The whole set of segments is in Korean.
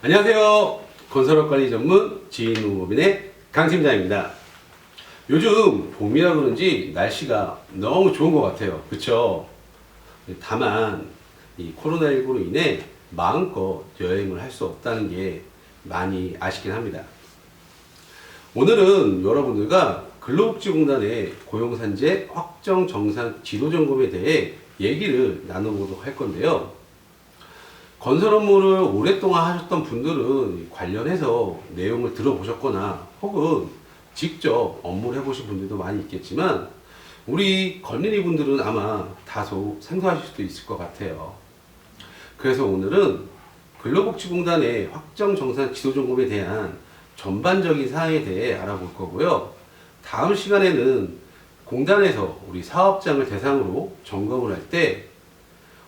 안녕하세요. 건설업 관리 전문 지인농업인의 강 팀장입니다. 요즘 봄이라 그런지 날씨가 너무 좋은 것 같아요. 그쵸? 다만 이 코로나19로 인해 마음껏 여행을 할 수 없다는 게 많이 아쉽긴 합니다. 오늘은 여러분들과 근로복지공단의 고용산재 확정 정산 지도 점검에 대해 얘기를 나눠보도록 할 건데요. 건설 업무를 오랫동안 하셨던 분들은 관련해서 내용을 들어보셨거나 혹은 직접 업무를 해보신 분들도 많이 있겠지만 우리 건린이 분들은 아마 다소 생소하실 수도 있을 것 같아요. 그래서 오늘은 근로복지공단의 확정정산 지도점검에 대한 전반적인 사항에 대해 알아볼 거고요. 다음 시간에는 공단에서 우리 사업장을 대상으로 점검을 할 때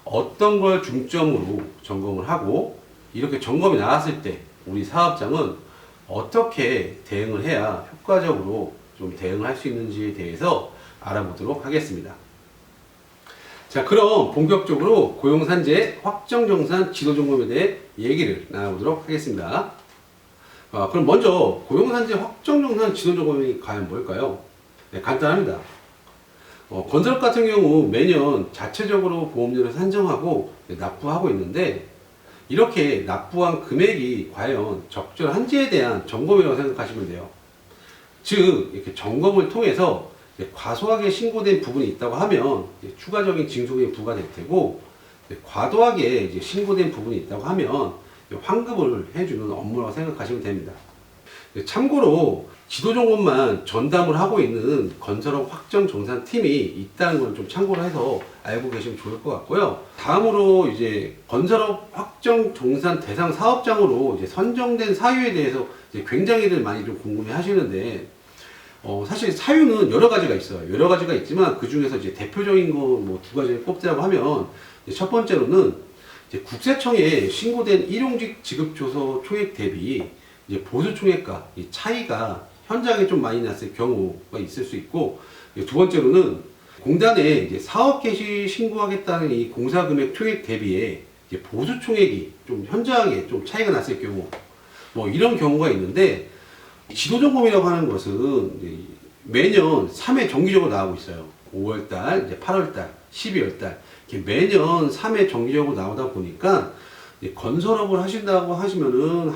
어떤 걸 중점으로 점검을 하고 이렇게 점검이 나왔을 때 우리 사업장은 어떻게 대응을 해야 효과적으로 좀 대응을 할 수 있는지에 대해서 알아보도록 하겠습니다. 자, 그럼 본격적으로 고용산재 확정정산 지도점검에 대해 얘기를 나눠보도록 하겠습니다. 그럼 먼저 고용산재 확정정산 지도점검이 과연 뭘까요? 네, 간단합니다. 건설업 같은 경우 매년 자체적으로 보험료를 산정하고 납부하고 있는데 이렇게 납부한 금액이 과연 적절한지에 대한 점검이라고 생각하시면 돼요. 즉 이렇게 점검을 통해서 과소하게 신고된 부분이 있다고 하면 추가적인 징수금이 부과될 테고 과도하게 신고된 부분이 있다고 하면 환급을 해주는 업무라고 생각하시면 됩니다. 참고로 지도점검만 전담을 하고 있는 건설업 확정정산팀이 있다는 걸 좀 참고를 해서 알고 계시면 좋을 것 같고요. 다음으로 이제 건설업 확정정산 대상 사업장으로 이제 선정된 사유에 대해서 이제 굉장히들 많이 좀 궁금해 하시는데, 사실 사유는 여러 가지가 있어요. 여러 가지가 있지만 그 중에서 이제 대표적인 거 뭐 두 가지를 꼽자고 하면, 첫 번째로는 이제 국세청에 신고된 일용직 지급조서 총액 대비 이제 보수총액과 이 차이가 현장에 좀 많이 났을 경우가 있을 수 있고, 두 번째로는 공단에 이제 사업 개시 신고하겠다는 이 공사금액 총액 대비에 이제 보수총액이 좀 현장에 좀 차이가 났을 경우, 뭐 이런 경우가 있는데, 지도점검이라고 하는 것은 이제 매년 3회 정기적으로 나오고 있어요. 5월달, 이제 8월달, 12월달 이렇게 매년 3회 정기적으로 나오다 보니까 건설업을 하신다고 하시면은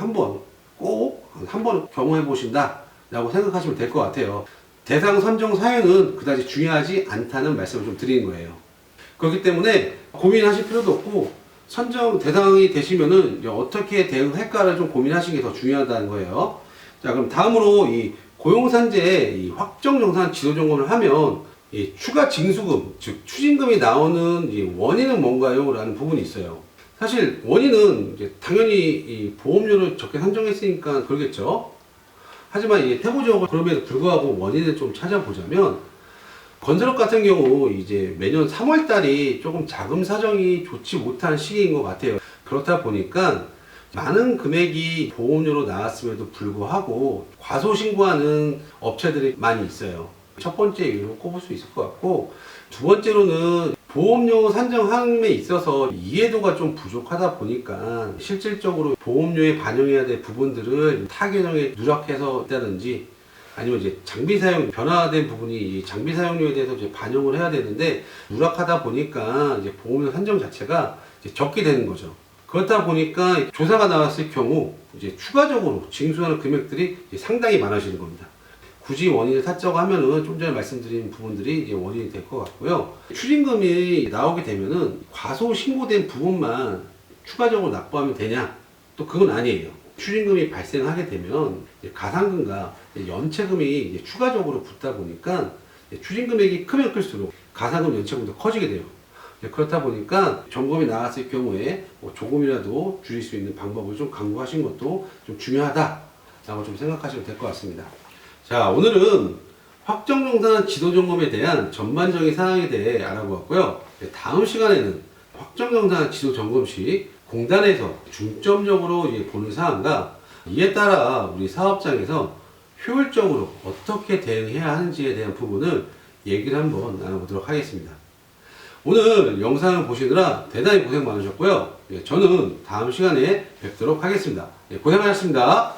꼭 한번 경험해 보신다 라고 생각하시면 될 것 같아요. 대상 선정 사유는 그다지 중요하지 않다는 말씀을 좀 드리는 거예요. 그렇기 때문에 고민하실 필요도 없고 선정 대상이 되시면은 어떻게 대응할까를 좀 고민하시는 게 더 중요하다는 거예요. 자, 그럼 다음으로 이 고용산재 이 확정정산 지도점검을 하면 이 추가 징수금, 즉 추징금이 나오는 이 원인은 뭔가요? 라는 부분이 있어요. 사실 원인은 이제 당연히 이 보험료를 적게 산정했으니까 그러겠죠. 하지만 이 태고적으로 그럼에도 불구하고 원인을 좀 찾아보자면 건설업 같은 경우 이제 매년 3월 달이 조금 자금 사정이 좋지 못한 시기인 것 같아요. 그렇다 보니까 많은 금액이 보험료로 나왔음에도 불구하고 과소 신고하는 업체들이 많이 있어요. 첫 번째 이유로 꼽을 수 있을 것 같고, 두 번째로는 보험료 산정함에 있어서 이해도가 좀 부족하다 보니까 실질적으로 보험료에 반영해야 될 부분들을 타개정에 누락해서 있다든지 아니면 이제 장비 사용 변화된 부분이 장비 사용료에 대해서 이제 반영을 해야 되는데 누락하다 보니까 이제 보험료 산정 자체가 이제 적게 되는 거죠. 그렇다 보니까 조사가 나왔을 경우 이제 추가적으로 징수하는 금액들이 이제 상당히 많아지는 겁니다. 굳이 원인을 찾자고 하면은 좀 전에 말씀드린 부분들이 이제 원인이 될 것 같고요. 추징금이 나오게 되면은 과소 신고된 부분만 추가적으로 납부하면 되냐? 또 그건 아니에요. 추징금이 발생하게 되면 가산금과 연체금이 이제 추가적으로 붙다 보니까 추징금액이 크면 클수록 가산금 연체금도 커지게 돼요. 그렇다 보니까 점검이 나왔을 경우에 뭐 조금이라도 줄일 수 있는 방법을 좀 강구하신 것도 좀 중요하다라고 좀 생각하시면 될 것 같습니다. 자, 오늘은 확정정산 지도점검에 대한 전반적인 사항에 대해 알아보았고요. 다음 시간에는 확정정산 지도점검 시 공단에서 중점적으로 보는 사항과 이에 따라 우리 사업장에서 효율적으로 어떻게 대응해야 하는지에 대한 부분을 얘기를 한번 나눠보도록 하겠습니다. 오늘 영상을 보시느라 대단히 고생 많으셨고요. 예, 저는 다음 시간에 뵙도록 하겠습니다. 예, 고생하셨습니다.